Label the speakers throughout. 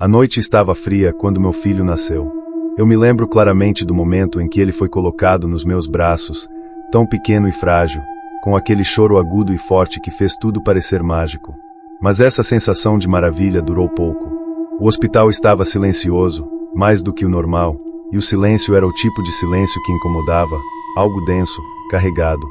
Speaker 1: A noite estava fria quando meu filho nasceu. Eu me lembro claramente do momento em que ele foi colocado nos meus braços, tão pequeno e frágil, com aquele choro agudo e forte que fez tudo parecer mágico. Mas essa sensação de maravilha durou pouco. O hospital estava silencioso, mais do que o normal, e o silêncio era o tipo de silêncio que incomodava, algo denso, carregado.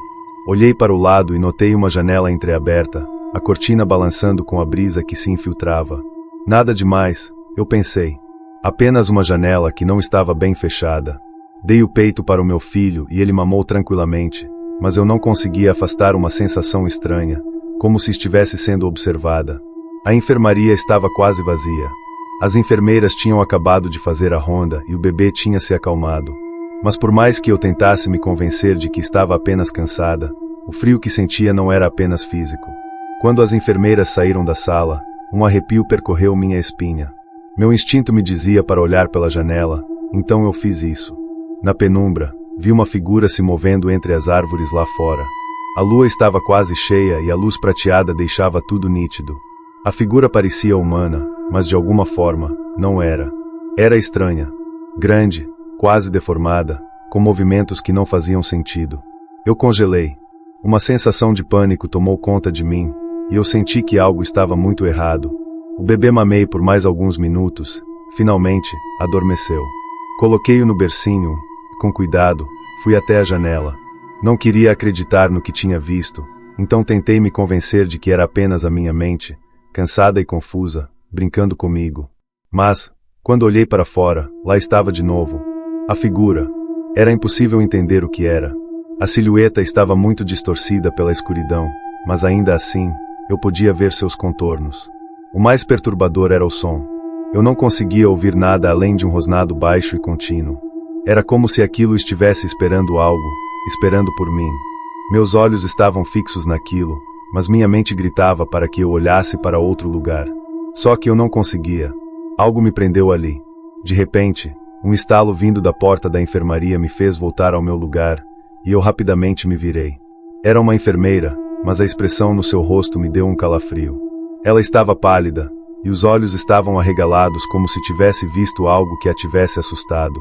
Speaker 1: Olhei para o lado e notei uma janela entreaberta, a cortina balançando com a brisa que se infiltrava. Nada demais, eu pensei. Apenas uma janela que não estava bem fechada. Dei o peito para o meu filho e ele mamou tranquilamente, mas eu não conseguia afastar uma sensação estranha, como se estivesse sendo observada. A enfermaria estava quase vazia. As enfermeiras tinham acabado de fazer a ronda e o bebê tinha se acalmado. Mas por mais que eu tentasse me convencer de que estava apenas cansada, o frio que sentia não era apenas físico. Quando as enfermeiras saíram da sala, um arrepio percorreu minha espinha. Meu instinto me dizia para olhar pela janela, então eu fiz isso. Na penumbra, vi uma figura se movendo entre as árvores lá fora. A lua estava quase cheia e a luz prateada deixava tudo nítido. A figura parecia humana, mas de alguma forma, não era. Era estranha. Grande, quase deformada, com movimentos que não faziam sentido. Eu congelei. Uma sensação de pânico tomou conta de mim, e eu senti que algo estava muito errado. O bebê mamei por mais alguns minutos. Finalmente, adormeceu. Coloquei-o no bercinho e, com cuidado, fui até a janela. Não queria acreditar no que tinha visto, então tentei me convencer de que era apenas a minha mente, cansada e confusa, brincando comigo. Mas, quando olhei para fora, lá estava de novo. A figura. Era impossível entender o que era. A silhueta estava muito distorcida pela escuridão, mas ainda assim, eu podia ver seus contornos. O mais perturbador era o som. Eu não conseguia ouvir nada além de um rosnado baixo e contínuo. Era como se aquilo estivesse esperando algo, esperando por mim. Meus olhos estavam fixos naquilo, mas minha mente gritava para que eu olhasse para outro lugar. Só que eu não conseguia. Algo me prendeu ali. De repente, um estalo vindo da porta da enfermaria me fez voltar ao meu lugar, e eu rapidamente me virei. Era uma enfermeira, mas a expressão no seu rosto me deu um calafrio. Ela estava pálida, e os olhos estavam arregalados como se tivesse visto algo que a tivesse assustado.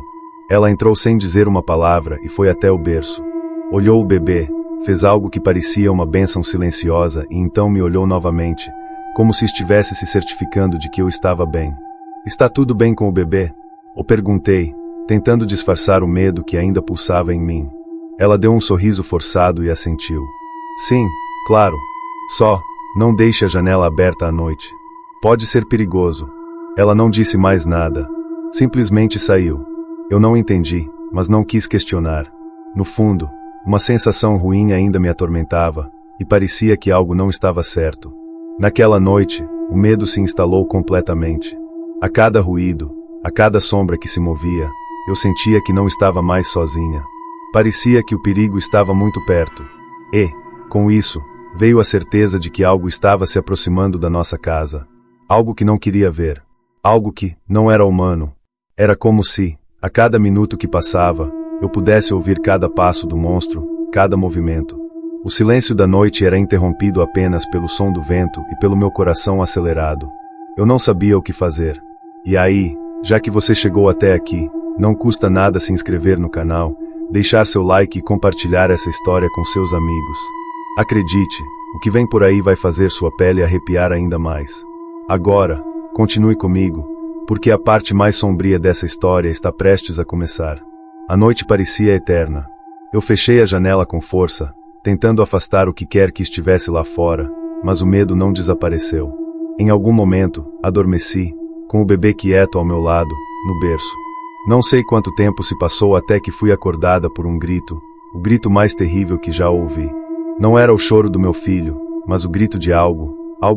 Speaker 1: Ela entrou sem dizer uma palavra e foi até o berço. Olhou o bebê, fez algo que parecia uma bênção silenciosa e então me olhou novamente, como se estivesse se certificando de que eu estava bem. "Está tudo bem com o bebê?" Eu perguntei, tentando disfarçar o medo que ainda pulsava em mim. Ela deu um sorriso forçado e assentiu. "Sim, claro. Só, não deixe a janela aberta à noite. Pode ser perigoso." Ela não disse mais nada. Simplesmente saiu. Eu não entendi, mas não quis questionar. No fundo, uma sensação ruim ainda me atormentava, e parecia que algo não estava certo. Naquela noite, o medo se instalou completamente. A cada ruído, a cada sombra que se movia, eu sentia que não estava mais sozinha. Parecia que o perigo estava muito perto. E, com isso, veio a certeza de que algo estava se aproximando da nossa casa. Algo que não queria ver. Algo que não era humano. Era como se, a cada minuto que passava, eu pudesse ouvir cada passo do monstro, cada movimento. O silêncio da noite era interrompido apenas pelo som do vento e pelo meu coração acelerado. Eu não sabia o que fazer. E aí, já que você chegou até aqui, não custa nada se inscrever no canal, deixar seu like e compartilhar essa história com seus amigos. Acredite, o que vem por aí vai fazer sua pele arrepiar ainda mais. Agora, continue comigo, porque a parte mais sombria dessa história está prestes a começar. A noite parecia eterna. Eu fechei a janela com força, tentando afastar o que quer que estivesse lá fora, mas o medo não desapareceu. Em algum momento, adormeci, com o bebê quieto ao meu lado, no berço. Não sei quanto tempo se passou até que fui acordada por um grito, o grito mais terrível que já ouvi. Não era o choro do meu filho, mas o grito de algo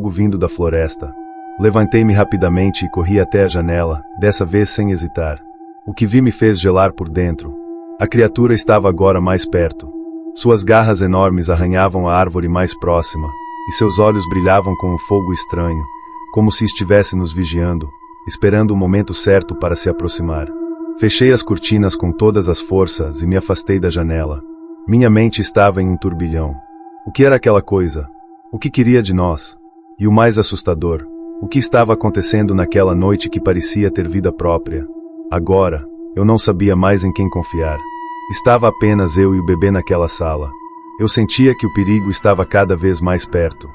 Speaker 1: vindo da floresta. Levantei-me rapidamente e corri até a janela, dessa vez sem hesitar. O que vi me fez gelar por dentro. A criatura estava agora mais perto. Suas garras enormes arranhavam a árvore mais próxima, e seus olhos brilhavam com um fogo estranho, como se estivesse nos vigiando, esperando o momento certo para se aproximar. Fechei as cortinas com todas as forças e me afastei da janela. Minha mente estava em um turbilhão. O que era aquela coisa? O que queria de nós? E o mais assustador, O que estava acontecendo naquela noite que parecia ter vida própria? Agora, eu não sabia mais em quem confiar. Estava apenas eu e o bebê naquela sala. Eu sentia que o perigo estava cada vez mais perto.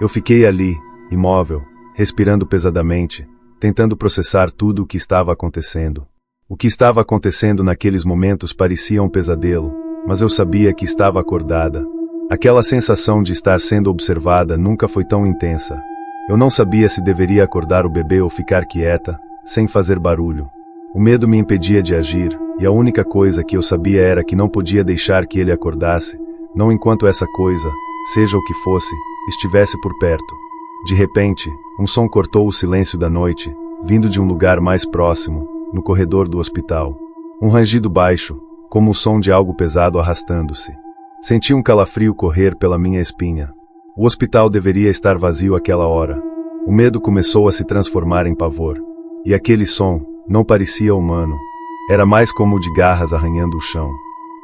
Speaker 1: Eu fiquei ali, imóvel, respirando pesadamente, tentando processar tudo o que estava acontecendo. O que estava acontecendo naqueles momentos parecia um pesadelo, mas eu sabia que estava acordada. Aquela sensação de estar sendo observada nunca foi tão intensa. Eu não sabia se deveria acordar o bebê ou ficar quieta, sem fazer barulho. O medo me impedia de agir, e a única coisa que eu sabia era que não podia deixar que ele acordasse, não enquanto essa coisa, seja o que fosse, estivesse por perto. De repente, um som cortou o silêncio da noite, vindo de um lugar mais próximo, no corredor do hospital. Um rangido baixo, como o som de algo pesado arrastando-se. Senti um calafrio correr pela minha espinha. O hospital deveria estar vazio àquela hora. O medo começou a se transformar em pavor. E aquele som não parecia humano. Era mais como o de garras arranhando o chão.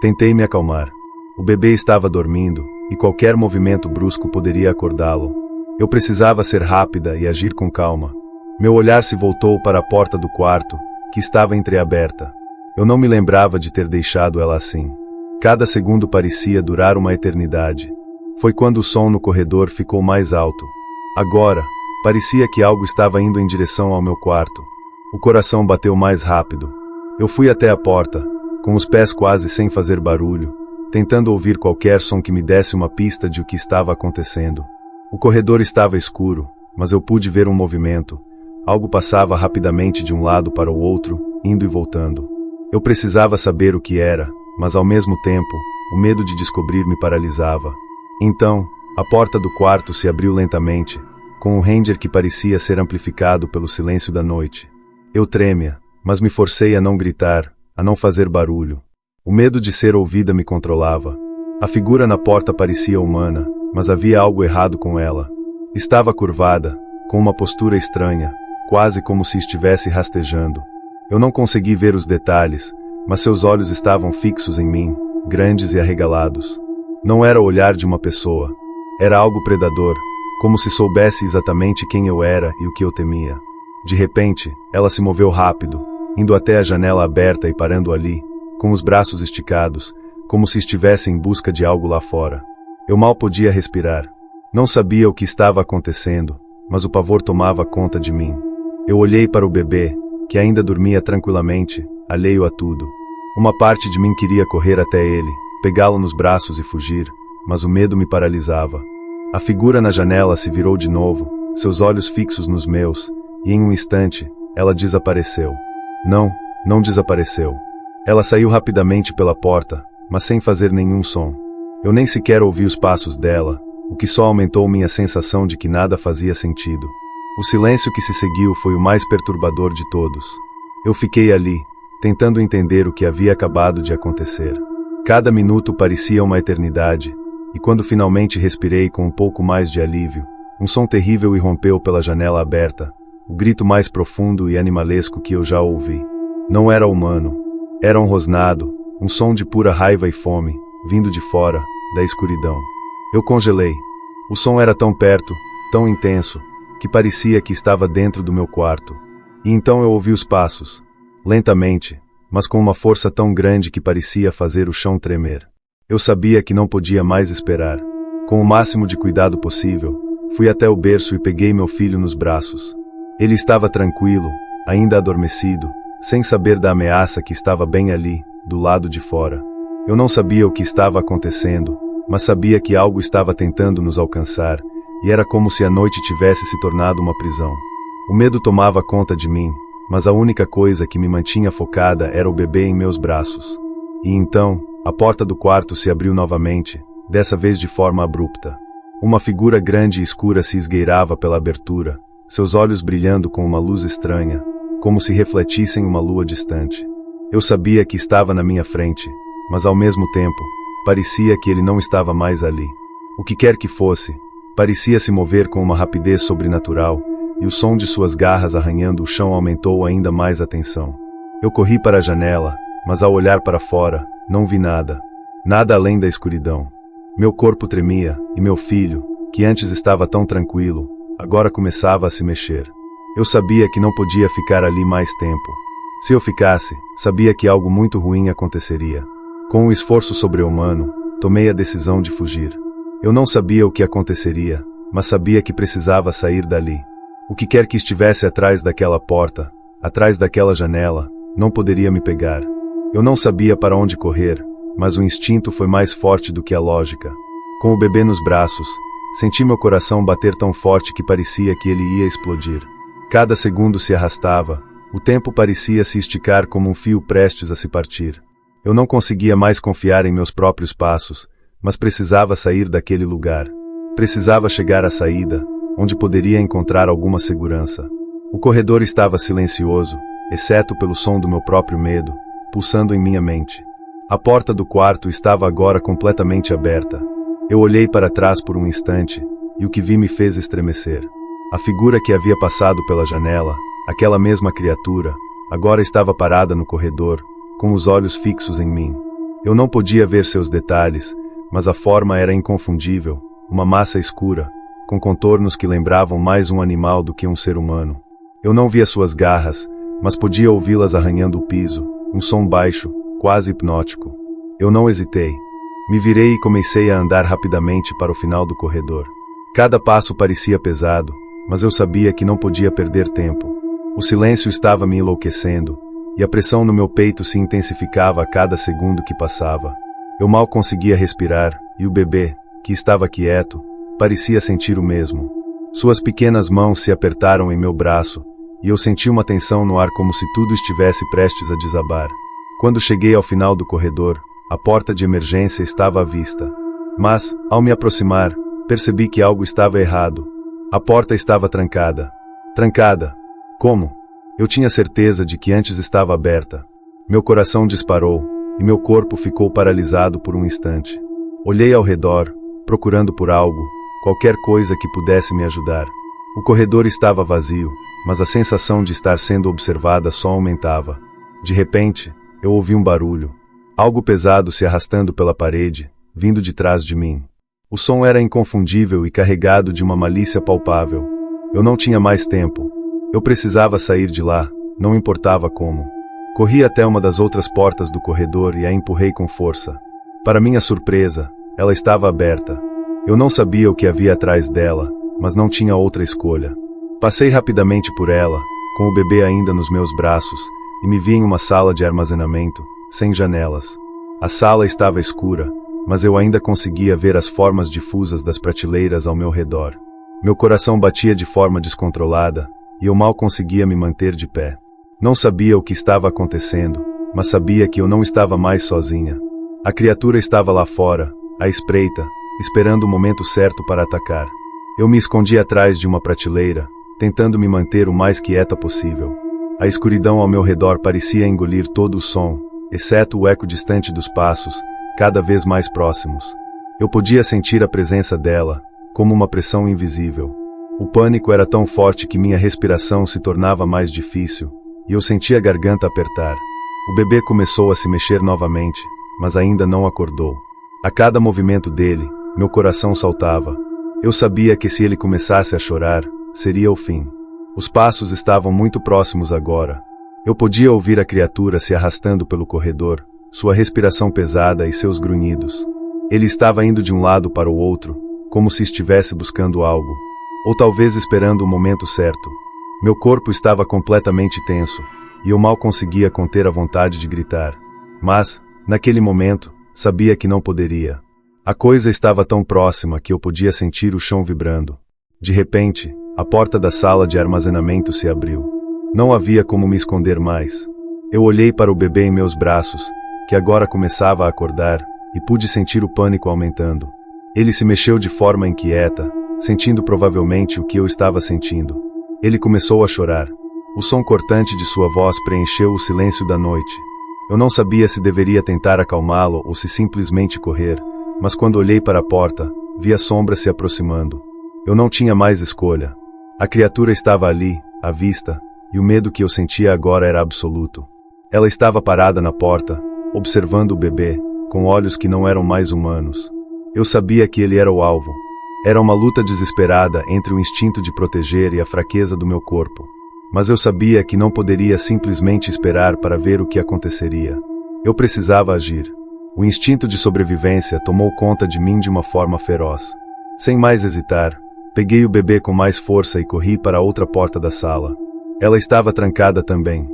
Speaker 1: Tentei me acalmar. O bebê estava dormindo, e qualquer movimento brusco poderia acordá-lo. Eu precisava ser rápida e agir com calma. Meu olhar se voltou para a porta do quarto, que estava entreaberta. Eu não me lembrava de ter deixado ela assim. Cada segundo parecia durar uma eternidade. Foi quando o som no corredor ficou mais alto. Agora, parecia que algo estava indo em direção ao meu quarto. O coração bateu mais rápido. Eu fui até a porta, com os pés quase sem fazer barulho, tentando ouvir qualquer som que me desse uma pista de o que estava acontecendo. O corredor estava escuro, mas eu pude ver um movimento. Algo passava rapidamente de um lado para o outro, indo e voltando. Eu precisava saber o que era, mas ao mesmo tempo, o medo de descobrir me paralisava. Então, a porta do quarto se abriu lentamente, com um ranger que parecia ser amplificado pelo silêncio da noite. Eu tremia, mas me forcei a não gritar, a não fazer barulho. O medo de ser ouvida me controlava. A figura na porta parecia humana, mas havia algo errado com ela. Estava curvada, com uma postura estranha, quase como se estivesse rastejando. Eu não consegui ver os detalhes, mas seus olhos estavam fixos em mim, grandes e arregalados. Não era o olhar de uma pessoa. Era algo predador, como se soubesse exatamente quem eu era e o que eu temia. De repente, ela se moveu rápido, indo até a janela aberta e parando ali, com os braços esticados, como se estivesse em busca de algo lá fora. Eu mal podia respirar. Não sabia o que estava acontecendo, mas o pavor tomava conta de mim. Eu olhei para o bebê, que ainda dormia tranquilamente, alheio a tudo. Uma parte de mim queria correr até ele, pegá-lo nos braços e fugir, mas o medo me paralisava. A figura na janela se virou de novo, seus olhos fixos nos meus, e em um instante, ela desapareceu. Não desapareceu. Ela saiu rapidamente pela porta, mas sem fazer nenhum som. Eu nem sequer ouvi os passos dela, o que só aumentou minha sensação de que nada fazia sentido. O silêncio que se seguiu foi o mais perturbador de todos. Eu fiquei ali, tentando entender o que havia acabado de acontecer. Cada minuto parecia uma eternidade, e quando finalmente respirei com um pouco mais de alívio, um som terrível irrompeu pela janela aberta, o grito mais profundo e animalesco que eu já ouvi. Não era humano. Era um rosnado, um som de pura raiva e fome, vindo de fora, da escuridão. Eu congelei. O som era tão perto, tão intenso, que parecia que estava dentro do meu quarto. E então eu ouvi os passos, lentamente, mas com uma força tão grande que parecia fazer o chão tremer. Eu sabia que não podia mais esperar. Com o máximo de cuidado possível, fui até o berço e peguei meu filho nos braços. Ele estava tranquilo, ainda adormecido, sem saber da ameaça que estava bem ali, do lado de fora. Eu não sabia o que estava acontecendo, mas sabia que algo estava tentando nos alcançar, e era como se a noite tivesse se tornado uma prisão. O medo tomava conta de mim, mas a única coisa que me mantinha focada era o bebê em meus braços. E então, a porta do quarto se abriu novamente, dessa vez de forma abrupta. Uma figura grande e escura se esgueirava pela abertura, seus olhos brilhando com uma luz estranha, como se refletissem uma lua distante. Eu sabia que estava na minha frente, mas ao mesmo tempo, parecia que ele não estava mais ali. O que quer que fosse, parecia se mover com uma rapidez sobrenatural, e o som de suas garras arranhando o chão aumentou ainda mais a tensão. Eu corri para a janela, mas ao olhar para fora, não vi nada. Nada além da escuridão. Meu corpo tremia, e meu filho, que antes estava tão tranquilo, agora começava a se mexer. Eu sabia que não podia ficar ali mais tempo. Se eu ficasse, sabia que algo muito ruim aconteceria. Com um esforço sobre-humano, tomei a decisão de fugir. Eu não sabia o que aconteceria, mas sabia que precisava sair dali. O que quer que estivesse atrás daquela porta, atrás daquela janela, não poderia me pegar. Eu não sabia para onde correr, mas o instinto foi mais forte do que a lógica. Com o bebê nos braços, senti meu coração bater tão forte que parecia que ele ia explodir. Cada segundo se arrastava, o tempo parecia se esticar como um fio prestes a se partir. Eu não conseguia mais confiar em meus próprios passos, mas precisava sair daquele lugar. Precisava chegar à saída, onde poderia encontrar alguma segurança. O corredor estava silencioso, exceto pelo som do meu próprio medo, pulsando em minha mente. A porta do quarto estava agora completamente aberta. Eu olhei para trás por um instante, e o que vi me fez estremecer. A figura que havia passado pela janela, aquela mesma criatura, agora estava parada no corredor, com os olhos fixos em mim. Eu não podia ver seus detalhes, mas a forma era inconfundível, uma massa escura, com contornos que lembravam mais um animal do que um ser humano. Eu não via suas garras, mas podia ouvi-las arranhando o piso, um som baixo, quase hipnótico. Eu não hesitei. Me virei e comecei a andar rapidamente para o final do corredor. Cada passo parecia pesado, mas eu sabia que não podia perder tempo. O silêncio estava me enlouquecendo, e a pressão no meu peito se intensificava a cada segundo que passava. Eu mal conseguia respirar, e o bebê, que estava quieto, parecia sentir o mesmo. Suas pequenas mãos se apertaram em meu braço, e eu senti uma tensão no ar como se tudo estivesse prestes a desabar. Quando cheguei ao final do corredor, a porta de emergência estava à vista. Mas, ao me aproximar, percebi que algo estava errado. A porta estava trancada. Trancada? Como? Eu tinha certeza de que antes estava aberta. Meu coração disparou, e meu corpo ficou paralisado por um instante. Olhei ao redor, procurando por algo, qualquer coisa que pudesse me ajudar. O corredor estava vazio, mas a sensação de estar sendo observada só aumentava. De repente, eu ouvi um barulho. Algo pesado se arrastando pela parede, vindo de trás de mim. O som era inconfundível e carregado de uma malícia palpável. Eu não tinha mais tempo. Eu precisava sair de lá, não importava como. Corri até uma das outras portas do corredor e a empurrei com força. Para minha surpresa, ela estava aberta. Eu não sabia o que havia atrás dela, mas não tinha outra escolha. Passei rapidamente por ela, com o bebê ainda nos meus braços, e me vi em uma sala de armazenamento, sem janelas. A sala estava escura, mas eu ainda conseguia ver as formas difusas das prateleiras ao meu redor. Meu coração batia de forma descontrolada, e eu mal conseguia me manter de pé. Não sabia o que estava acontecendo, mas sabia que eu não estava mais sozinha. A criatura estava lá fora, à espreita, esperando o momento certo para atacar. Eu me escondi atrás de uma prateleira, tentando me manter o mais quieta possível. A escuridão ao meu redor parecia engolir todo o som, exceto o eco distante dos passos, cada vez mais próximos. Eu podia sentir a presença dela, como uma pressão invisível. O pânico era tão forte que minha respiração se tornava mais difícil, e eu sentia a garganta apertar. O bebê começou a se mexer novamente, mas ainda não acordou. A cada movimento dele, meu coração saltava. Eu sabia que se ele começasse a chorar, seria o fim. Os passos estavam muito próximos agora. Eu podia ouvir a criatura se arrastando pelo corredor, sua respiração pesada e seus grunhidos. Ele estava indo de um lado para o outro, como se estivesse buscando algo, ou talvez esperando o momento certo. Meu corpo estava completamente tenso, e eu mal conseguia conter a vontade de gritar. Mas, naquele momento, sabia que não poderia. A coisa estava tão próxima que eu podia sentir o chão vibrando. De repente, a porta da sala de armazenamento se abriu. Não havia como me esconder mais. Eu olhei para o bebê em meus braços, que agora começava a acordar, e pude sentir o pânico aumentando. Ele se mexeu de forma inquieta, sentindo provavelmente o que eu estava sentindo. Ele começou a chorar. O som cortante de sua voz preencheu o silêncio da noite. Eu não sabia se deveria tentar acalmá-lo ou se simplesmente correr, mas quando olhei para a porta, vi a sombra se aproximando. Eu não tinha mais escolha. A criatura estava ali, à vista, e o medo que eu sentia agora era absoluto. Ela estava parada na porta, observando o bebê, com olhos que não eram mais humanos. Eu sabia que ele era o alvo. Era uma luta desesperada entre o instinto de proteger e a fraqueza do meu corpo. Mas eu sabia que não poderia simplesmente esperar para ver o que aconteceria. Eu precisava agir. O instinto de sobrevivência tomou conta de mim de uma forma feroz. Sem mais hesitar, peguei o bebê com mais força e corri para a outra porta da sala. Ela estava trancada também.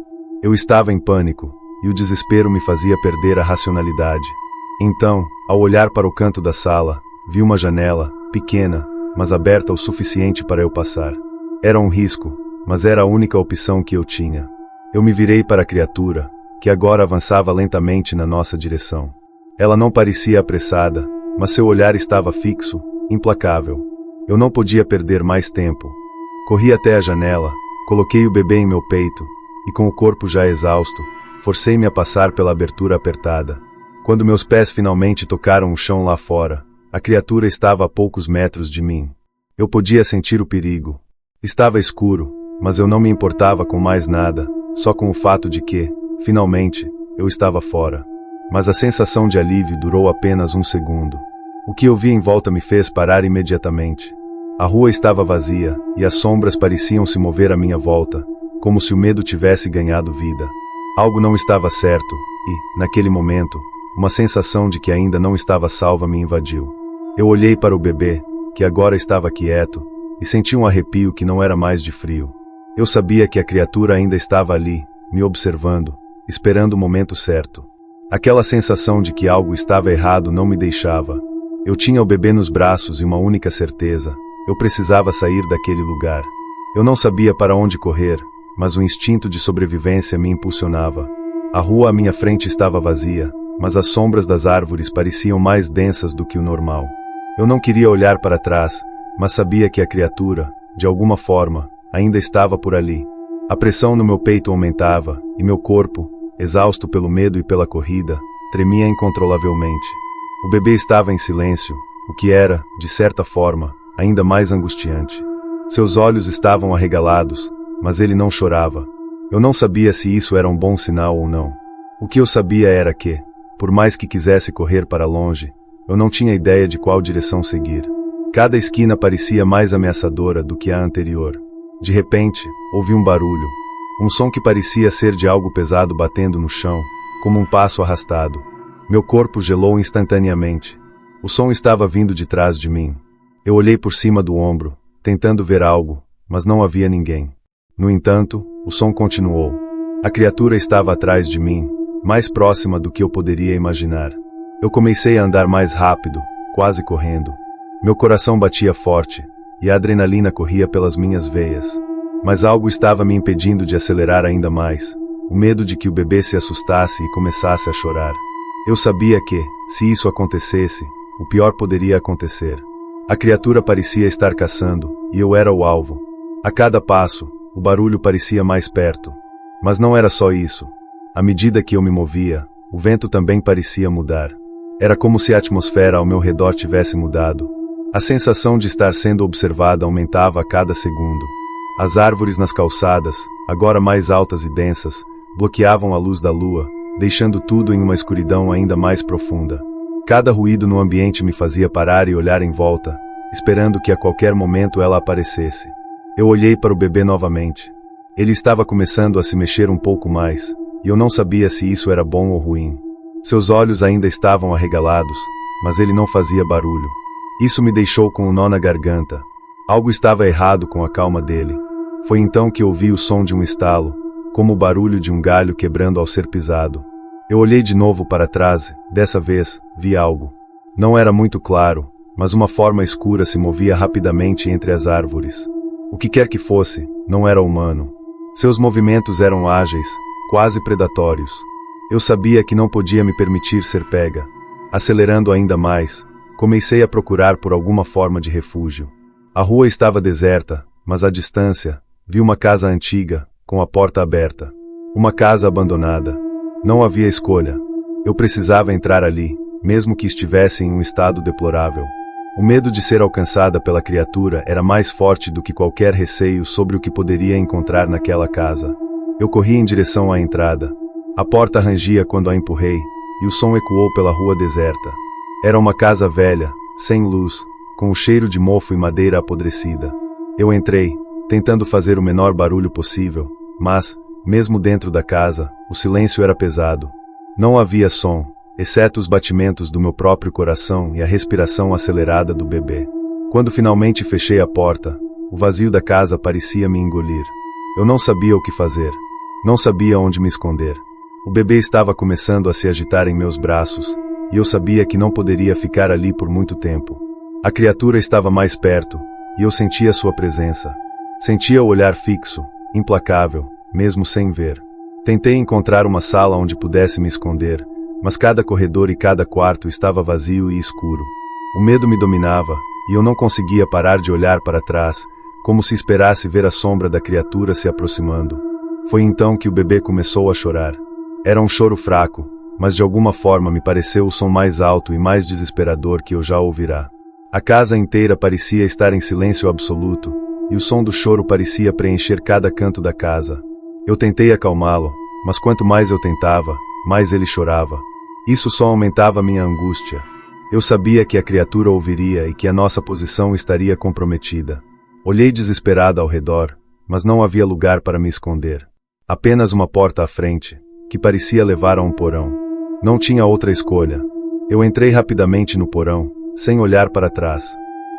Speaker 1: Eu estava em pânico, e o desespero me fazia perder a racionalidade. Então, ao olhar para o canto da sala, vi uma janela, pequena, mas aberta o suficiente para eu passar. Era um risco, mas era a única opção que eu tinha. Eu me virei para a criatura, que agora avançava lentamente na nossa direção. Ela não parecia apressada, mas seu olhar estava fixo, implacável. Eu não podia perder mais tempo. Corri até a janela, coloquei o bebê em meu peito, e com o corpo já exausto, forcei-me a passar pela abertura apertada. Quando meus pés finalmente tocaram o chão lá fora, a criatura estava a poucos metros de mim. Eu podia sentir o perigo. Estava escuro, mas eu não me importava com mais nada, só com o fato de que, finalmente, eu estava fora. Mas a sensação de alívio durou apenas um segundo. O que eu vi em volta me fez parar imediatamente. A rua estava vazia, e as sombras pareciam se mover à minha volta, como se o medo tivesse ganhado vida. Algo não estava certo, e, naquele momento, uma sensação de que ainda não estava salva me invadiu. Eu olhei para o bebê, que agora estava quieto, e senti um arrepio que não era mais de frio. Eu sabia que a criatura ainda estava ali, me observando, esperando o momento certo. Aquela sensação de que algo estava errado não me deixava. Eu tinha o bebê nos braços e uma única certeza: eu precisava sair daquele lugar. Eu não sabia para onde correr, mas o instinto de sobrevivência me impulsionava. A rua à minha frente estava vazia, mas as sombras das árvores pareciam mais densas do que o normal. Eu não queria olhar para trás, mas sabia que a criatura, de alguma forma, ainda estava por ali. A pressão no meu peito aumentava, e meu corpo, exausto pelo medo e pela corrida, tremia incontrolavelmente. O bebê estava em silêncio, o que era, de certa forma, ainda mais angustiante. Seus olhos estavam arregalados, mas ele não chorava. Eu não sabia se isso era um bom sinal ou não. O que eu sabia era que, por mais que quisesse correr para longe, eu não tinha ideia de qual direção seguir. Cada esquina parecia mais ameaçadora do que a anterior. De repente, ouvi um barulho. Um som que parecia ser de algo pesado batendo no chão, como um passo arrastado. Meu corpo gelou instantaneamente. O som estava vindo de trás de mim. Eu olhei por cima do ombro, tentando ver algo, mas não havia ninguém. No entanto, o som continuou. A criatura estava atrás de mim, mais próxima do que eu poderia imaginar. Eu comecei a andar mais rápido, quase correndo. Meu coração batia forte, e a adrenalina corria pelas minhas veias. Mas algo estava me impedindo de acelerar ainda mais, o medo de que o bebê se assustasse e começasse a chorar. Eu sabia que, se isso acontecesse, o pior poderia acontecer. A criatura parecia estar caçando, e eu era o alvo. A cada passo, o barulho parecia mais perto. Mas não era só isso. À medida que eu me movia, o vento também parecia mudar. Era como se a atmosfera ao meu redor tivesse mudado. A sensação de estar sendo observada aumentava a cada segundo. As árvores nas calçadas, agora mais altas e densas, bloqueavam a luz da lua, deixando tudo em uma escuridão ainda mais profunda. Cada ruído no ambiente me fazia parar e olhar em volta, esperando que a qualquer momento ela aparecesse. Eu olhei para o bebê novamente. Ele estava começando a se mexer um pouco mais, e eu não sabia se isso era bom ou ruim. Seus olhos ainda estavam arregalados, mas ele não fazia barulho. Isso me deixou com um nó na garganta. Algo estava errado com a calma dele. Foi então que ouvi o som de um estalo, como o barulho de um galho quebrando ao ser pisado. Eu olhei de novo para trás, dessa vez, vi algo. Não era muito claro, mas uma forma escura se movia rapidamente entre as árvores. O que quer que fosse, não era humano. Seus movimentos eram ágeis, quase predatórios. Eu sabia que não podia me permitir ser pega. Acelerando ainda mais, comecei a procurar por alguma forma de refúgio. A rua estava deserta, mas à distância, vi uma casa antiga, com a porta aberta. Uma casa abandonada. Não havia escolha. Eu precisava entrar ali, mesmo que estivesse em um estado deplorável. O medo de ser alcançada pela criatura era mais forte do que qualquer receio sobre o que poderia encontrar naquela casa. Eu corri em direção à entrada. A porta rangia quando a empurrei, e o som ecoou pela rua deserta. Era uma casa velha, sem luz, com o cheiro de mofo e madeira apodrecida. Eu entrei, tentando fazer o menor barulho possível, mas, mesmo dentro da casa, o silêncio era pesado. Não havia som, exceto os batimentos do meu próprio coração e a respiração acelerada do bebê. Quando finalmente fechei a porta, o vazio da casa parecia me engolir. Eu não sabia o que fazer. Não sabia onde me esconder. O bebê estava começando a se agitar em meus braços, e eu sabia que não poderia ficar ali por muito tempo. A criatura estava mais perto, e eu sentia sua presença. Sentia o olhar fixo, implacável, mesmo sem ver. Tentei encontrar uma sala onde pudesse me esconder, mas cada corredor e cada quarto estava vazio e escuro. O medo me dominava, e eu não conseguia parar de olhar para trás, como se esperasse ver a sombra da criatura se aproximando. Foi então que o bebê começou a chorar. Era um choro fraco, mas de alguma forma me pareceu o som mais alto e mais desesperador que eu já ouvirá. A casa inteira parecia estar em silêncio absoluto, e o som do choro parecia preencher cada canto da casa. Eu tentei acalmá-lo, mas quanto mais eu tentava, mais ele chorava. Isso só aumentava minha angústia. Eu sabia que a criatura ouviria e que a nossa posição estaria comprometida. Olhei desesperada ao redor, mas não havia lugar para me esconder. Apenas uma porta à frente, que parecia levar a um porão. Não tinha outra escolha. Eu entrei rapidamente no porão, sem olhar para trás.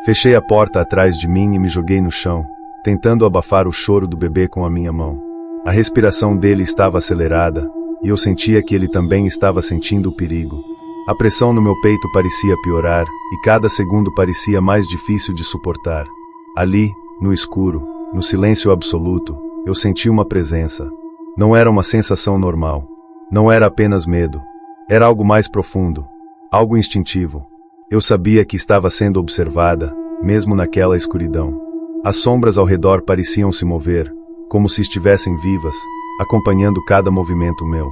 Speaker 1: Fechei a porta atrás de mim e me joguei no chão, tentando abafar o choro do bebê com a minha mão. A respiração dele estava acelerada, e eu sentia que ele também estava sentindo o perigo. A pressão no meu peito parecia piorar, e cada segundo parecia mais difícil de suportar. Ali, no escuro, no silêncio absoluto, eu senti uma presença. Não era uma sensação normal. Não era apenas medo. Era algo mais profundo. Algo instintivo. Eu sabia que estava sendo observada, mesmo naquela escuridão. As sombras ao redor pareciam se mover, como se estivessem vivas, acompanhando cada movimento meu.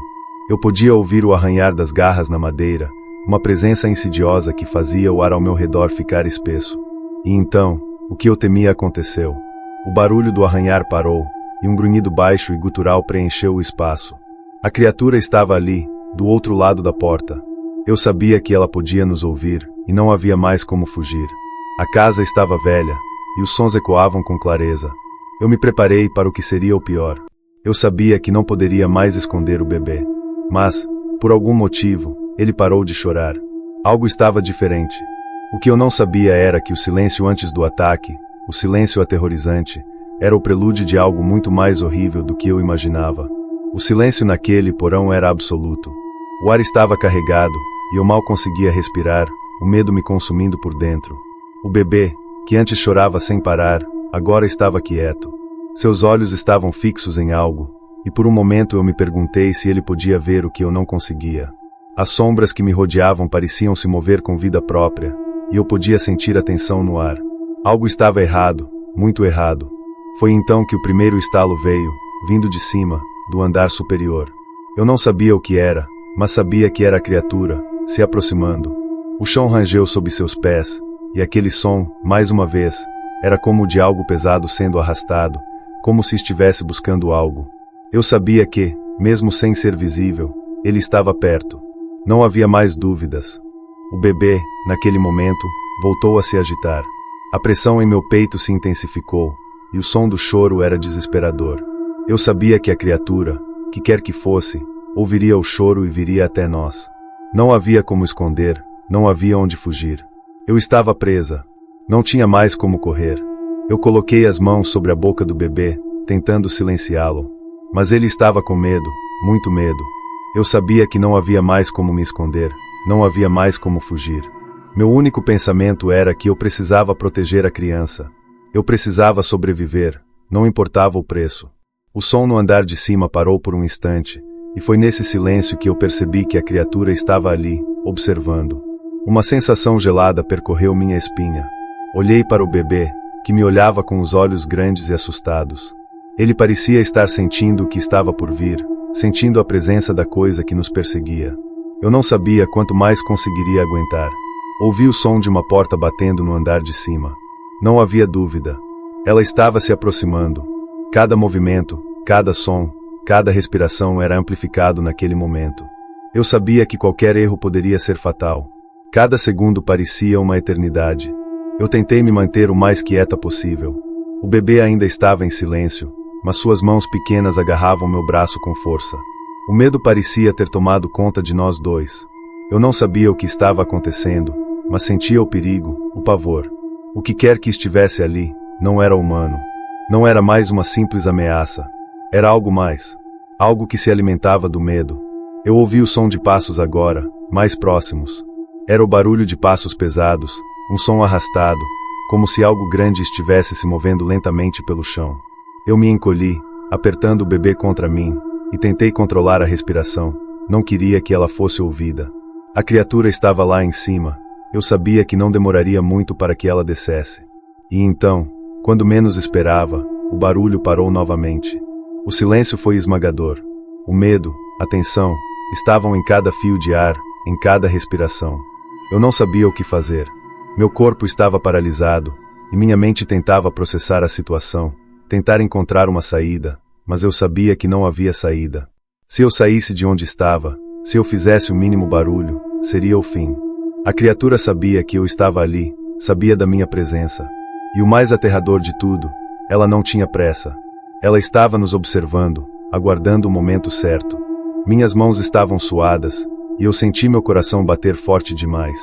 Speaker 1: Eu podia ouvir o arranhar das garras na madeira, uma presença insidiosa que fazia o ar ao meu redor ficar espesso. E então, o que eu temia aconteceu. O barulho do arranhar parou, e um grunhido baixo e gutural preencheu o espaço. A criatura estava ali, do outro lado da porta. Eu sabia que ela podia nos ouvir, e não havia mais como fugir. A casa estava velha, e os sons ecoavam com clareza. Eu me preparei para o que seria o pior. Eu sabia que não poderia mais esconder o bebê. Mas, por algum motivo, ele parou de chorar. Algo estava diferente. O que eu não sabia era que o silêncio antes do ataque, o silêncio aterrorizante, era o prelúdio de algo muito mais horrível do que eu imaginava. O silêncio naquele porão era absoluto. O ar estava carregado, e eu mal conseguia respirar, o medo me consumindo por dentro. O bebê, que antes chorava sem parar, agora estava quieto. Seus olhos estavam fixos em algo, e por um momento eu me perguntei se ele podia ver o que eu não conseguia. As sombras que me rodeavam pareciam se mover com vida própria, e eu podia sentir a tensão no ar. Algo estava errado, muito errado. Foi então que o primeiro estalo veio, vindo de cima, do andar superior. Eu não sabia o que era, mas sabia que era a criatura, se aproximando. O chão rangeu sob seus pés, e aquele som, mais uma vez, era como o de algo pesado sendo arrastado, como se estivesse buscando algo. Eu sabia que, mesmo sem ser visível, ele estava perto. Não havia mais dúvidas. O bebê, naquele momento, voltou a se agitar. A pressão em meu peito se intensificou, e o som do choro era desesperador. Eu sabia que a criatura, que quer que fosse, ouviria o choro e viria até nós. Não havia como esconder, não havia onde fugir. Eu estava presa. Não tinha mais como correr. Eu coloquei as mãos sobre a boca do bebê, tentando silenciá-lo. Mas ele estava com medo, muito medo. Eu sabia que não havia mais como me esconder, não havia mais como fugir. Meu único pensamento era que eu precisava proteger a criança. Eu precisava sobreviver, não importava o preço. O som no andar de cima parou por um instante, e foi nesse silêncio que eu percebi que a criatura estava ali, observando. Uma sensação gelada percorreu minha espinha. Olhei para o bebê, que me olhava com os olhos grandes e assustados. Ele parecia estar sentindo o que estava por vir, sentindo a presença da coisa que nos perseguia. Eu não sabia quanto mais conseguiria aguentar. Ouvi o som de uma porta batendo no andar de cima. Não havia dúvida. Ela estava se aproximando. Cada movimento, cada som, cada respiração era amplificado naquele momento. Eu sabia que qualquer erro poderia ser fatal. Cada segundo parecia uma eternidade. Eu tentei me manter o mais quieta possível. O bebê ainda estava em silêncio, mas suas mãos pequenas agarravam meu braço com força. O medo parecia ter tomado conta de nós dois. Eu não sabia o que estava acontecendo, mas sentia o perigo, o pavor. O que quer que estivesse ali, não era humano. Não era mais uma simples ameaça. Era algo mais. Algo que se alimentava do medo. Eu ouvi o som de passos agora, mais próximos. Era o barulho de passos pesados, um som arrastado, como se algo grande estivesse se movendo lentamente pelo chão. Eu me encolhi, apertando o bebê contra mim, e tentei controlar a respiração. Não queria que ela fosse ouvida. A criatura estava lá em cima. Eu sabia que não demoraria muito para que ela descesse. E então, quando menos esperava, o barulho parou novamente. O silêncio foi esmagador. O medo, a tensão, estavam em cada fio de ar, em cada respiração. Eu não sabia o que fazer. Meu corpo estava paralisado, e minha mente tentava processar a situação, tentar encontrar uma saída, mas eu sabia que não havia saída. Se eu saísse de onde estava, se eu fizesse o mínimo barulho, seria o fim. A criatura sabia que eu estava ali, sabia da minha presença. E o mais aterrador de tudo, ela não tinha pressa. Ela estava nos observando, aguardando o momento certo. Minhas mãos estavam suadas, e eu senti meu coração bater forte demais.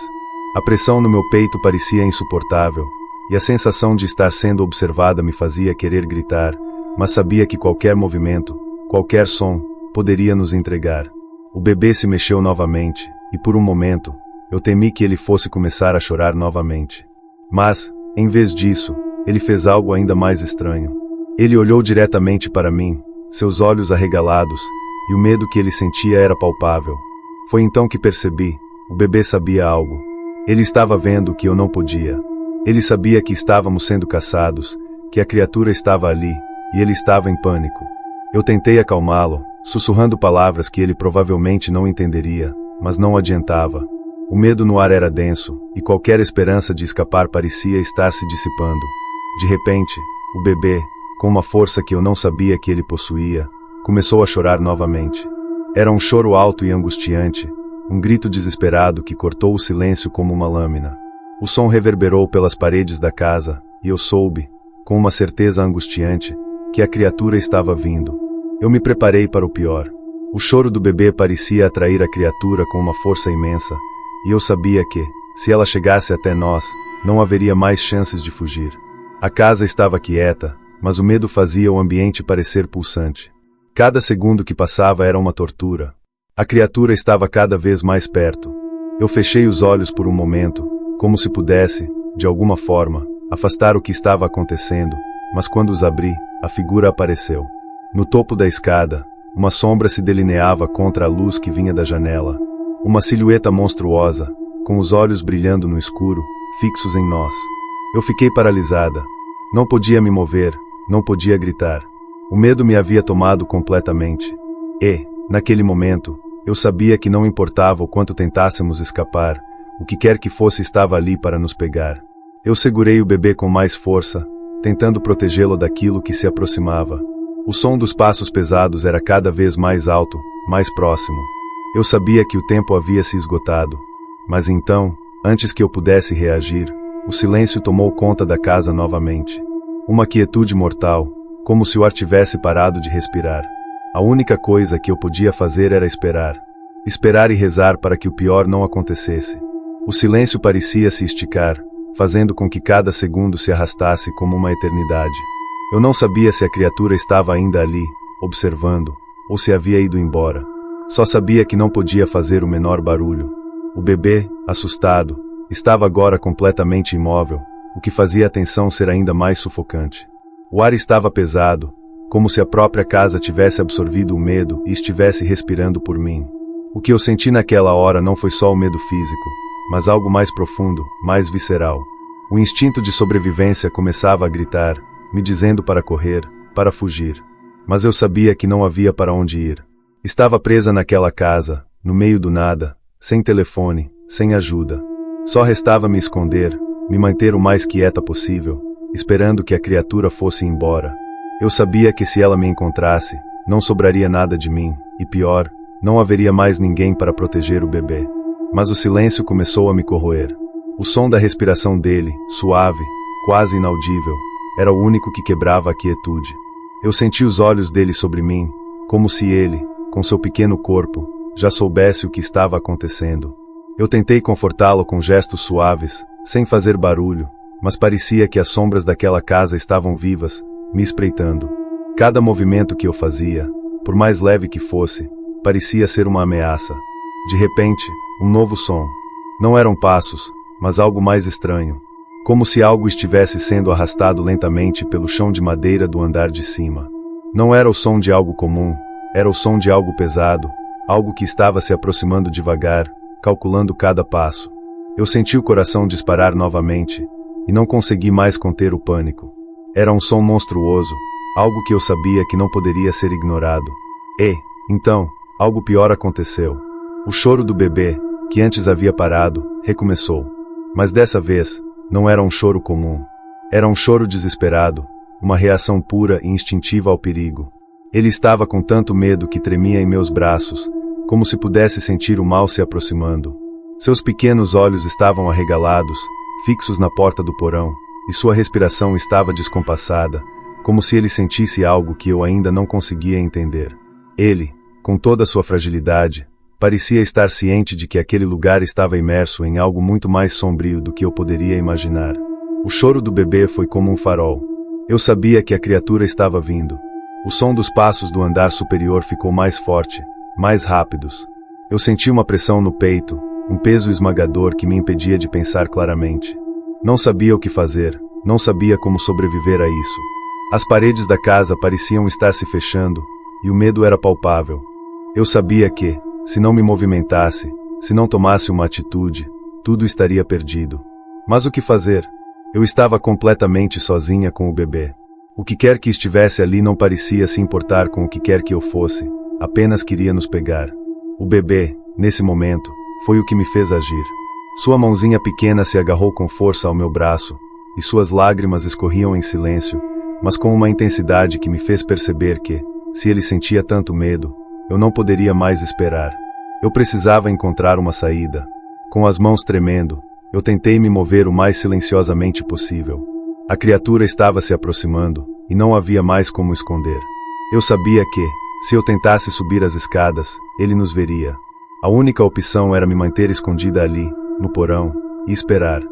Speaker 1: A pressão no meu peito parecia insuportável, e a sensação de estar sendo observada me fazia querer gritar, mas sabia que qualquer movimento, qualquer som, poderia nos entregar. O bebê se mexeu novamente, e por um momento, eu temi que ele fosse começar a chorar novamente. Mas, em vez disso, ele fez algo ainda mais estranho. Ele olhou diretamente para mim, seus olhos arregalados, e o medo que ele sentia era palpável. Foi então que percebi, o bebê sabia algo. Ele estava vendo o que eu não podia. Ele sabia que estávamos sendo caçados, que a criatura estava ali, e ele estava em pânico. Eu tentei acalmá-lo, sussurrando palavras que ele provavelmente não entenderia, mas não adiantava. O medo no ar era denso, e qualquer esperança de escapar parecia estar se dissipando. De repente, o bebê, com uma força que eu não sabia que ele possuía, começou a chorar novamente. Era um choro alto e angustiante, um grito desesperado que cortou o silêncio como uma lâmina. O som reverberou pelas paredes da casa, e eu soube, com uma certeza angustiante, que a criatura estava vindo. Eu me preparei para o pior. O choro do bebê parecia atrair a criatura com uma força imensa, e eu sabia que, se ela chegasse até nós, não haveria mais chances de fugir. A casa estava quieta, mas o medo fazia o ambiente parecer pulsante. Cada segundo que passava era uma tortura. A criatura estava cada vez mais perto. Eu fechei os olhos por um momento, como se pudesse, de alguma forma, afastar o que estava acontecendo, mas quando os abri, a figura apareceu. No topo da escada, uma sombra se delineava contra a luz que vinha da janela. Uma silhueta monstruosa, com os olhos brilhando no escuro, fixos em nós. Eu fiquei paralisada. Não podia me mover, não podia gritar. O medo me havia tomado completamente. E, naquele momento, eu sabia que não importava o quanto tentássemos escapar, o que quer que fosse estava ali para nos pegar. Eu segurei o bebê com mais força, tentando protegê-lo daquilo que se aproximava. O som dos passos pesados era cada vez mais alto, mais próximo. Eu sabia que o tempo havia se esgotado. Mas então, antes que eu pudesse reagir, o silêncio tomou conta da casa novamente. Uma quietude mortal, como se o ar tivesse parado de respirar. A única coisa que eu podia fazer era esperar. Esperar e rezar para que o pior não acontecesse. O silêncio parecia se esticar, fazendo com que cada segundo se arrastasse como uma eternidade. Eu não sabia se a criatura estava ainda ali, observando, ou se havia ido embora. Só sabia que não podia fazer o menor barulho. O bebê, assustado, estava agora completamente imóvel, o que fazia a tensão ser ainda mais sufocante. O ar estava pesado, como se a própria casa tivesse absorvido o medo e estivesse respirando por mim. O que eu senti naquela hora não foi só o medo físico, mas algo mais profundo, mais visceral. O instinto de sobrevivência começava a gritar, me dizendo para correr, para fugir. Mas eu sabia que não havia para onde ir. Estava presa naquela casa, no meio do nada, sem telefone, sem ajuda. Só restava me esconder, me manter o mais quieta possível, esperando que a criatura fosse embora. Eu sabia que se ela me encontrasse, não sobraria nada de mim, e pior, não haveria mais ninguém para proteger o bebê. Mas o silêncio começou a me corroer. O som da respiração dele, suave, quase inaudível, era o único que quebrava a quietude. Eu senti os olhos dele sobre mim, como se ele, com seu pequeno corpo, já soubesse o que estava acontecendo. Eu tentei confortá-lo com gestos suaves, sem fazer barulho, mas parecia que as sombras daquela casa estavam vivas, me espreitando. Cada movimento que eu fazia, por mais leve que fosse, parecia ser uma ameaça. De repente, um novo som. Não eram passos, mas algo mais estranho. Como se algo estivesse sendo arrastado lentamente pelo chão de madeira do andar de cima. Não era o som de algo comum, era o som de algo pesado, algo que estava se aproximando devagar, calculando cada passo. Eu senti o coração disparar novamente, e não consegui mais conter o pânico. Era um som monstruoso, algo que eu sabia que não poderia ser ignorado. E, então, algo pior aconteceu. O choro do bebê, que antes havia parado, recomeçou. Mas dessa vez, não era um choro comum. Era um choro desesperado, uma reação pura e instintiva ao perigo. Ele estava com tanto medo que tremia em meus braços, como se pudesse sentir o mal se aproximando. Seus pequenos olhos estavam arregalados, fixos na porta do porão, e sua respiração estava descompassada, como se ele sentisse algo que eu ainda não conseguia entender. Ele, com toda a sua fragilidade, parecia estar ciente de que aquele lugar estava imerso em algo muito mais sombrio do que eu poderia imaginar. O choro do bebê foi como um farol. Eu sabia que a criatura estava vindo. O som dos passos do andar superior ficou mais forte, mais rápidos. Eu senti uma pressão no peito, um peso esmagador que me impedia de pensar claramente. Não sabia o que fazer, não sabia como sobreviver a isso. As paredes da casa pareciam estar se fechando, e o medo era palpável. Eu sabia que, se não me movimentasse, se não tomasse uma atitude, tudo estaria perdido. Mas o que fazer? Eu estava completamente sozinha com o bebê. O que quer que estivesse ali não parecia se importar com o que quer que eu fosse, apenas queria nos pegar. O bebê, nesse momento, foi o que me fez agir. Sua mãozinha pequena se agarrou com força ao meu braço, e suas lágrimas escorriam em silêncio, mas com uma intensidade que me fez perceber que, se ele sentia tanto medo, eu não poderia mais esperar. Eu precisava encontrar uma saída. Com as mãos tremendo, eu tentei me mover o mais silenciosamente possível. A criatura estava se aproximando, e não havia mais como esconder. Eu sabia que, se eu tentasse subir as escadas, ele nos veria. A única opção era me manter escondida ali, no porão, e esperar.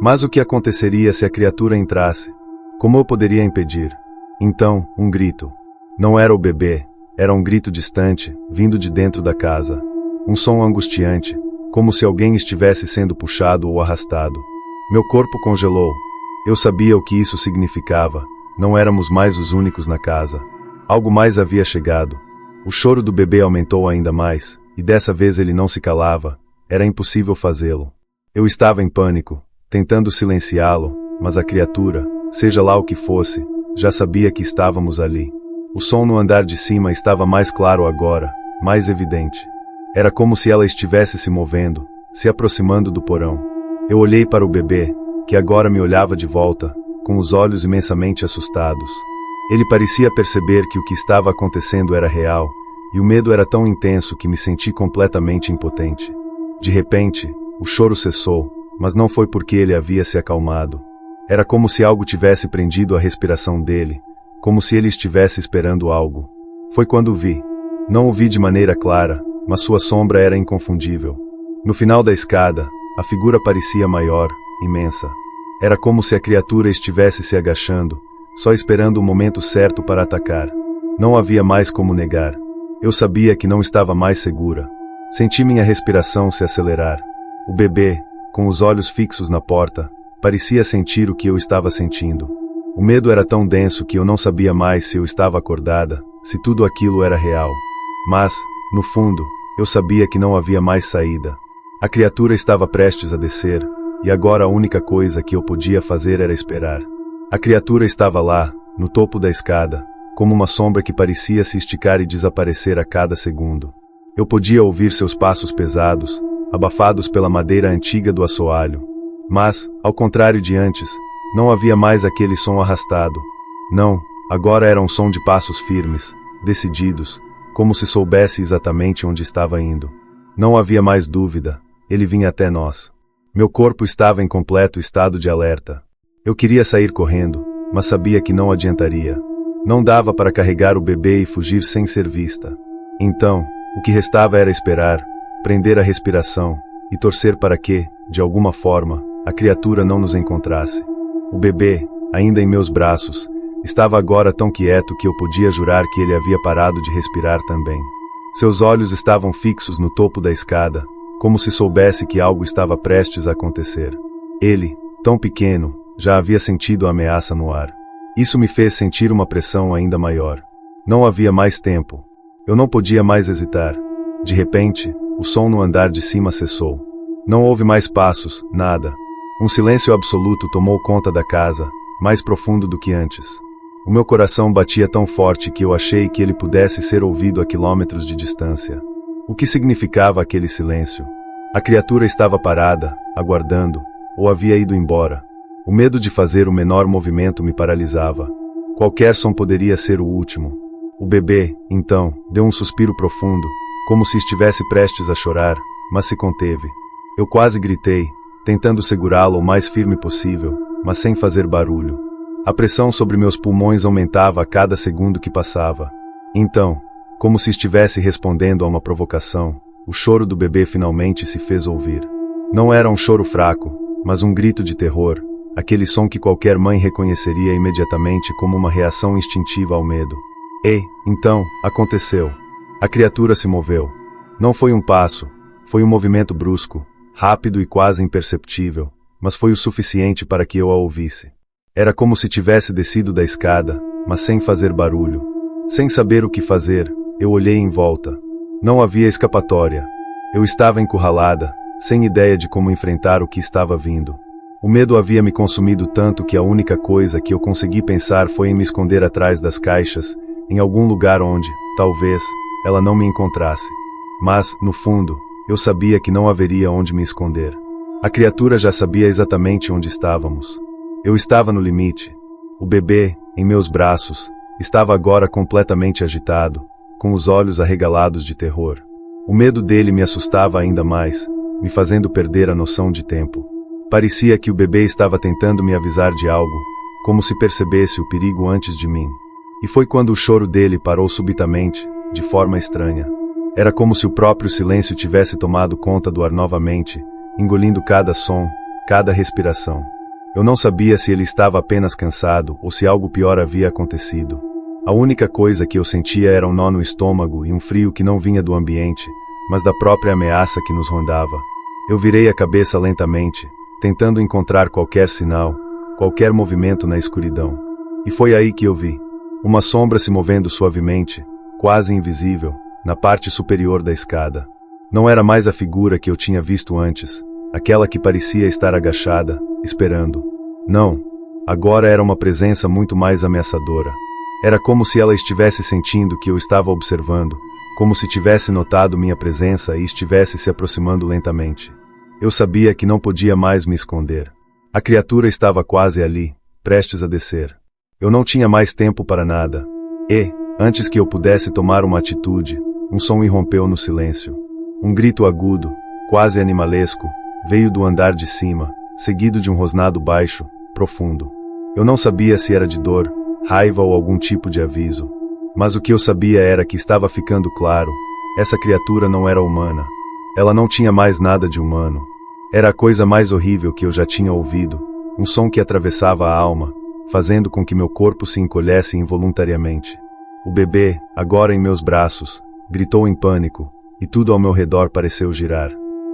Speaker 1: Mas o que aconteceria se a criatura entrasse? Como eu poderia impedir? Então, um grito. Não era o bebê, era um grito distante, vindo de dentro da casa. Um som angustiante, como se alguém estivesse sendo puxado ou arrastado. Meu corpo congelou. Eu sabia o que isso significava. Não éramos mais os únicos na casa. Algo mais havia chegado. O choro do bebê aumentou ainda mais, e dessa vez ele não se calava. Era impossível fazê-lo. Eu estava em pânico, tentando silenciá-lo, mas a criatura, seja lá o que fosse, já sabia que estávamos ali. O som no andar de cima estava mais claro agora, mais evidente. Era como se ela estivesse se movendo, se aproximando do porão. Eu olhei para o bebê, que agora me olhava de volta, com os olhos imensamente assustados. Ele parecia perceber que o que estava acontecendo era real, e o medo era tão intenso que me senti completamente impotente. De repente, o choro cessou, mas não foi porque ele havia se acalmado. Era como se algo tivesse prendido a respiração dele, como se ele estivesse esperando algo. Foi quando o vi. Não o vi de maneira clara, mas sua sombra era inconfundível. No final da escada, a figura parecia maior, imensa. Era como se a criatura estivesse se agachando, só esperando o momento certo para atacar. Não havia mais como negar. Eu sabia que não estava mais segura. Senti minha respiração se acelerar. O bebê, com os olhos fixos na porta, parecia sentir o que eu estava sentindo. O medo era tão denso que eu não sabia mais se eu estava acordada, se tudo aquilo era real. Mas, no fundo, eu sabia que não havia mais saída. A criatura estava prestes a descer, e agora a única coisa que eu podia fazer era esperar. A criatura estava lá, no topo da escada, como uma sombra que parecia se esticar e desaparecer a cada segundo. Eu podia ouvir seus passos pesados, abafados pela madeira antiga do assoalho. Mas, ao contrário de antes, não havia mais aquele som arrastado. Não, agora era um som de passos firmes, decididos, como se soubesse exatamente onde estava indo. Não havia mais dúvida, ele vinha até nós. Meu corpo estava em completo estado de alerta. Eu queria sair correndo, mas sabia que não adiantaria. Não dava para carregar o bebê e fugir sem ser vista. Então, o que restava era esperar, prender a respiração e torcer para que, de alguma forma, a criatura não nos encontrasse. O bebê, ainda em meus braços, estava agora tão quieto que eu podia jurar que ele havia parado de respirar também. Seus olhos estavam fixos no topo da escada, como se soubesse que algo estava prestes a acontecer. Ele, tão pequeno, já havia sentido a ameaça no ar. Isso me fez sentir uma pressão ainda maior. Não havia mais tempo. Eu não podia mais hesitar. De repente, o som no andar de cima cessou. Não houve mais passos, nada. Um silêncio absoluto tomou conta da casa, mais profundo do que antes. O meu coração batia tão forte que eu achei que ele pudesse ser ouvido a quilômetros de distância. O que significava aquele silêncio? A criatura estava parada, aguardando, ou havia ido embora. O medo de fazer o menor movimento me paralisava. Qualquer som poderia ser o último. O bebê, então, deu um suspiro profundo, como se estivesse prestes a chorar, mas se conteve. Eu quase gritei, tentando segurá-lo o mais firme possível, mas sem fazer barulho. A pressão sobre meus pulmões aumentava a cada segundo que passava. Então, como se estivesse respondendo a uma provocação, o choro do bebê finalmente se fez ouvir. Não era um choro fraco, mas um grito de terror, aquele som que qualquer mãe reconheceria imediatamente como uma reação instintiva ao medo. E, então, aconteceu. A criatura se moveu. Não foi um passo, foi um movimento brusco, rápido e quase imperceptível, mas foi o suficiente para que eu a ouvisse. Era como se tivesse descido da escada, mas sem fazer barulho. Sem saber o que fazer, eu olhei em volta. Não havia escapatória. Eu estava encurralada, sem ideia de como enfrentar o que estava vindo. O medo havia me consumido tanto que a única coisa que eu consegui pensar foi em me esconder atrás das caixas, em algum lugar onde, talvez, ela não me encontrasse. Mas, no fundo, eu sabia que não haveria onde me esconder. A criatura já sabia exatamente onde estávamos. Eu estava no limite. O bebê, em meus braços, estava agora completamente agitado, com os olhos arregalados de terror. O medo dele me assustava ainda mais, me fazendo perder a noção de tempo. Parecia que o bebê estava tentando me avisar de algo, como se percebesse o perigo antes de mim. E foi quando o choro dele parou subitamente, de forma estranha. Era como se o próprio silêncio tivesse tomado conta do ar novamente, engolindo cada som, cada respiração. Eu não sabia se ele estava apenas cansado ou se algo pior havia acontecido. A única coisa que eu sentia era um nó no estômago e um frio que não vinha do ambiente, mas da própria ameaça que nos rondava. Eu virei a cabeça lentamente, tentando encontrar qualquer sinal, qualquer movimento na escuridão. E foi aí que eu vi uma sombra se movendo suavemente, quase invisível, na parte superior da escada. Não era mais a figura que eu tinha visto antes, aquela que parecia estar agachada, esperando. Não, agora era uma presença muito mais ameaçadora. Era como se ela estivesse sentindo que eu estava observando, como se tivesse notado minha presença e estivesse se aproximando lentamente. Eu sabia que não podia mais me esconder. A criatura estava quase ali, prestes a descer. Eu não tinha mais tempo para nada. E, antes que eu pudesse tomar uma atitude, um som irrompeu no silêncio. Um grito agudo, quase animalesco, veio do andar de cima, seguido de um rosnado baixo, profundo. Eu não sabia se era de dor, raiva ou algum tipo de aviso. Mas o que eu sabia era que estava ficando claro, essa criatura não era humana. Ela não tinha mais nada de humano. Era a coisa mais horrível que eu já tinha ouvido, um som que atravessava a alma, fazendo com que meu corpo se encolhesse involuntariamente. O bebê, agora em meus braços, gritou em pânico, e tudo ao meu redor pareceu girar.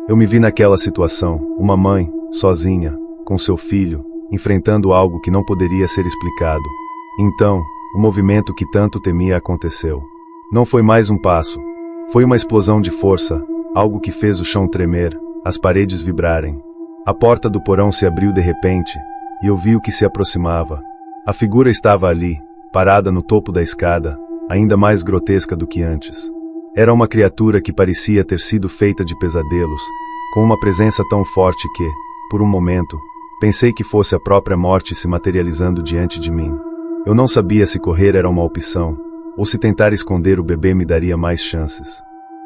Speaker 1: Eu me vi naquela situação, uma mãe, sozinha, com seu filho, enfrentando algo que não poderia ser explicado. Então, o movimento que tanto temia aconteceu. Não foi mais um passo. Foi uma explosão de força, algo que fez o chão tremer, as paredes vibrarem. A porta do porão se abriu de repente, e eu vi o que se aproximava. A figura estava ali, parada no topo da escada, ainda mais grotesca do que antes. Era uma criatura que parecia ter sido feita de pesadelos, com uma presença tão forte que, por um momento, pensei que fosse a própria morte se materializando diante de mim. Eu não sabia se correr era uma opção, ou se tentar esconder o bebê me daria mais chances.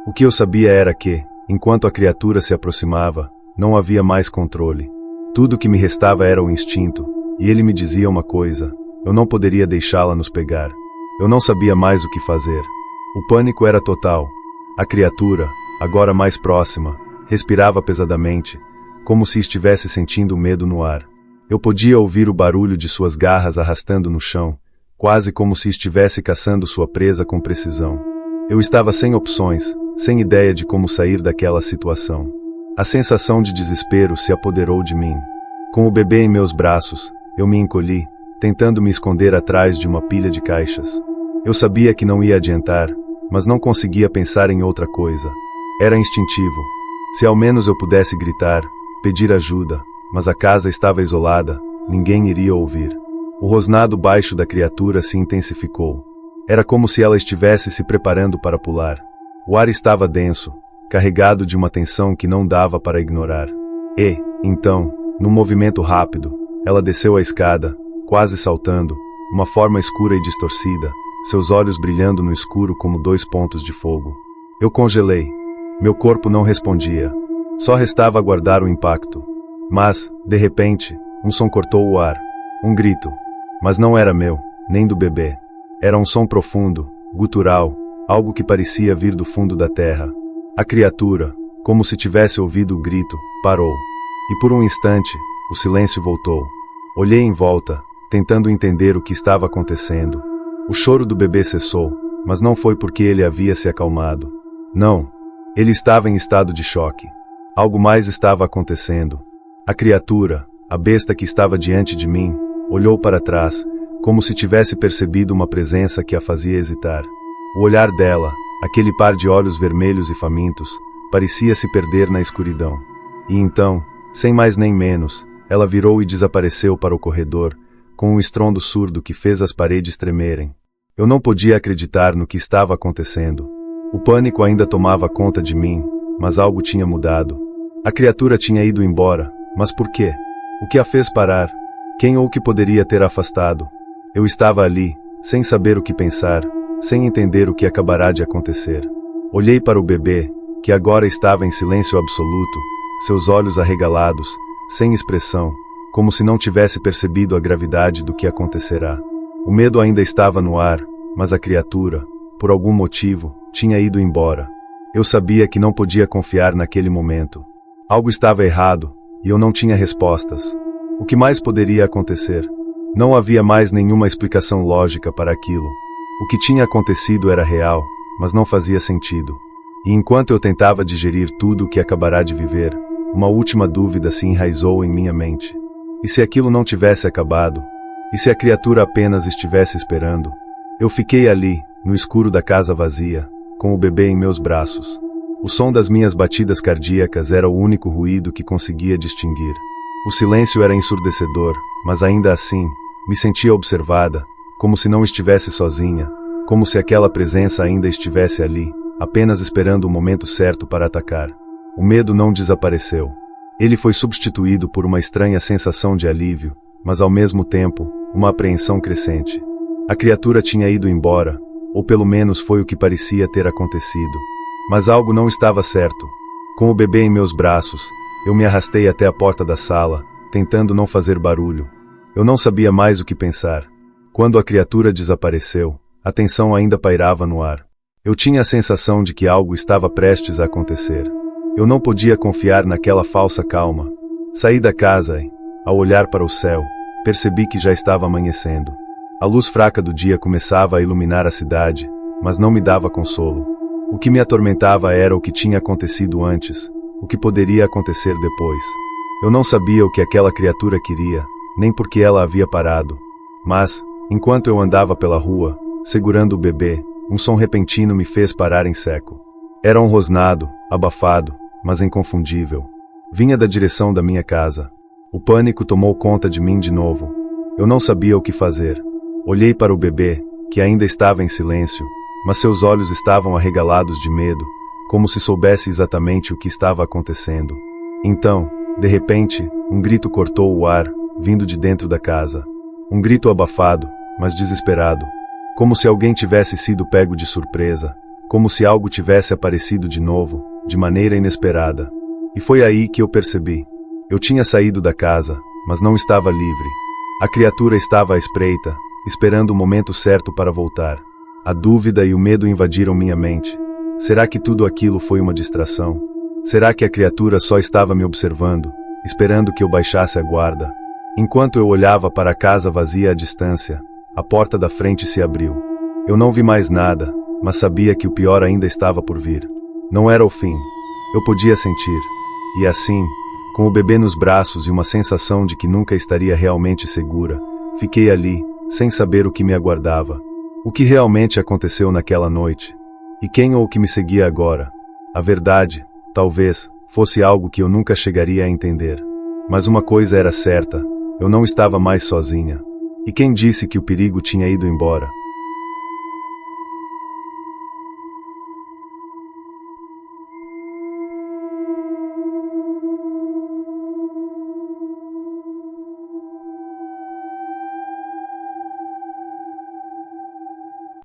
Speaker 1: O que eu sabia era que, enquanto a criatura se aproximava, não havia mais controle. Tudo que me restava era o instinto, e ele me dizia uma coisa: eu não poderia deixá-la nos pegar. Eu não sabia mais o que fazer. O pânico era total. A criatura, agora mais próxima, respirava pesadamente, como se estivesse sentindo medo no ar. Eu podia ouvir o barulho de suas garras arrastando no chão, quase como se estivesse caçando sua presa com precisão. Eu estava sem opções, sem ideia de como sair daquela situação. A sensação de desespero se apoderou de mim. Com o bebê em meus braços, eu me encolhi, tentando me esconder atrás de uma pilha de caixas. Eu sabia que não ia adiantar, mas não conseguia pensar em outra coisa. Era instintivo. Se ao menos eu pudesse gritar, pedir ajuda, mas a casa estava isolada, ninguém iria ouvir. O rosnado baixo da criatura se intensificou. Era como se ela estivesse se preparando para pular. O ar estava denso, carregado de uma tensão que não dava para ignorar. E, então, num movimento rápido, ela desceu a escada, quase saltando, uma forma escura e distorcida, seus olhos brilhando no escuro como 2 pontos de fogo. Eu congelei. Meu corpo não respondia. Só restava aguardar o impacto. Mas, de repente, um som cortou o ar. Um grito. Mas não era meu, nem do bebê. Era um som profundo, gutural, algo que parecia vir do fundo da terra. A criatura, como se tivesse ouvido o grito, parou. E por um instante, o silêncio voltou. Olhei em volta, tentando entender o que estava acontecendo. O choro do bebê cessou, mas não foi porque ele havia se acalmado. Não. Ele estava em estado de choque. Algo mais estava acontecendo. A criatura, a besta que estava diante de mim, olhou para trás, como se tivesse percebido uma presença que a fazia hesitar. O olhar dela, aquele par de olhos vermelhos e famintos, parecia se perder na escuridão. E então, sem mais nem menos, ela virou e desapareceu para o corredor, com um estrondo surdo que fez as paredes tremerem. Eu não podia acreditar no que estava acontecendo. O pânico ainda tomava conta de mim, mas algo tinha mudado. A criatura tinha ido embora, mas por quê? O que a fez parar? Quem ou que poderia ter afastado? Eu estava ali, sem saber o que pensar, sem entender o que acabará de acontecer. Olhei para o bebê, que agora estava em silêncio absoluto, seus olhos arregalados, sem expressão, como se não tivesse percebido a gravidade do que acontecerá. O medo ainda estava no ar, mas a criatura, por algum motivo, tinha ido embora. Eu sabia que não podia confiar naquele momento. Algo estava errado, e eu não tinha respostas. O que mais poderia acontecer? Não havia mais nenhuma explicação lógica para aquilo. O que tinha acontecido era real, mas não fazia sentido. E enquanto eu tentava digerir tudo o que acabará de viver, uma última dúvida se enraizou em minha mente. E se aquilo não tivesse acabado? E se a criatura apenas estivesse esperando? Eu fiquei ali, no escuro da casa vazia, com o bebê em meus braços. O som das minhas batidas cardíacas era o único ruído que conseguia distinguir. O silêncio era ensurdecedor, mas ainda assim, me sentia observada, como se não estivesse sozinha, como se aquela presença ainda estivesse ali, apenas esperando o momento certo para atacar. O medo não desapareceu. Ele foi substituído por uma estranha sensação de alívio, mas ao mesmo tempo, uma apreensão crescente. A criatura tinha ido embora, ou pelo menos foi o que parecia ter acontecido. Mas algo não estava certo. Com o bebê em meus braços, eu me arrastei até a porta da sala, tentando não fazer barulho. Eu não sabia mais o que pensar. Quando a criatura desapareceu, a tensão ainda pairava no ar. Eu tinha a sensação de que algo estava prestes a acontecer. Eu não podia confiar naquela falsa calma. Saí da casa e, ao olhar para o céu, percebi que já estava amanhecendo. A luz fraca do dia começava a iluminar a cidade, mas não me dava consolo. O que me atormentava era o que tinha acontecido antes, o que poderia acontecer depois. Eu não sabia o que aquela criatura queria, nem por que ela havia parado. Mas, enquanto eu andava pela rua, segurando o bebê, um som repentino me fez parar em seco. Era um rosnado, abafado, mas inconfundível. Vinha da direção da minha casa. O pânico tomou conta de mim de novo. Eu não sabia o que fazer. Olhei para o bebê, que ainda estava em silêncio, mas seus olhos estavam arregalados de medo, como se soubesse exatamente o que estava acontecendo. Então, de repente, um grito cortou o ar, vindo de dentro da casa. Um grito abafado, mas desesperado. Como se alguém tivesse sido pego de surpresa, como se algo tivesse aparecido de novo, de maneira inesperada. E foi aí que eu percebi. Eu tinha saído da casa, mas não estava livre. A criatura estava à espreita, esperando o momento certo para voltar. A dúvida e o medo invadiram minha mente. Será que tudo aquilo foi uma distração? Será que a criatura só estava me observando, esperando que eu baixasse a guarda? Enquanto eu olhava para a casa vazia à distância, a porta da frente se abriu. Eu não vi mais nada, mas sabia que o pior ainda estava por vir. Não era o fim. Eu podia sentir. E assim, com o bebê nos braços e uma sensação de que nunca estaria realmente segura, fiquei ali, sem saber o que me aguardava. O que realmente aconteceu naquela noite? E quem ou o que me seguia agora? A verdade, talvez, fosse algo que eu nunca chegaria a entender. Mas uma coisa era certa, eu não estava mais sozinha. E quem disse que o perigo tinha ido embora?